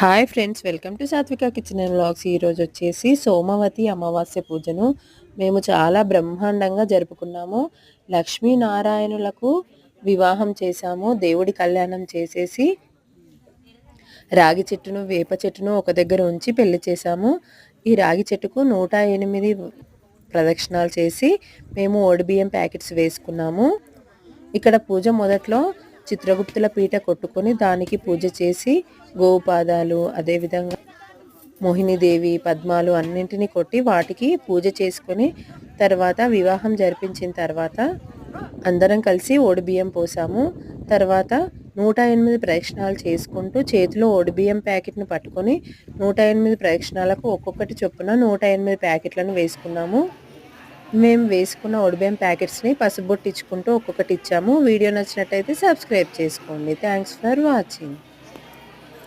Hi friends, welcome to సాత్విక kitchen and vlogs. ఈరోజు వచ్చేసి సోమవతి అమావాస్య పూజను మేము చాలా బ్రహ్మాండంగా జరుపుకున్నాము. లక్ష్మీనారాయణులకు వివాహం చేశాము. దేవుడి కళ్యాణం చేసేసి రాగి చెట్టును వేప చెట్టును ఒక దగ్గర ఉంచి పెళ్లి చేశాము. ఈ రాగి చెట్టుకు 108 ప్రదక్షిణాలు చేసి మేము ఓడిబియ్యం ప్యాకెట్స్ వేసుకున్నాము. ఇక్కడ పూజ మొదట్లో చిత్రగుప్తుల పీట కొట్టుకొని దానికి పూజ చేసి గోపాదాలు అదేవిధంగా మోహినీదేవి పద్మాలు అన్నింటినీ కొట్టి వాటికి పూజ చేసుకొని తర్వాత వివాహం జరిపించిన తర్వాత అందరం కలిసి ఓడిబియ్యం పోసాము. తర్వాత 108 ప్రదక్షిణాలు చేసుకుంటూ చేతిలో ఓడిబియ్యం ప్యాకెట్ను పట్టుకొని 108 ప్రదక్షిణాలకు ఒక్కొక్కటి చొప్పున 108 ప్యాకెట్లను వేసుకున్నాము. మేము వేసుకున్న ఓడిబియ్యం ప్యాకెట్స్ని పసుబొట్టించుకుంటూ ఒక్కొక్కటి ఇచ్చాము. వీడియో నచ్చినట్టయితే సబ్స్క్రైబ్ చేసుకోండి. Thanks for watching.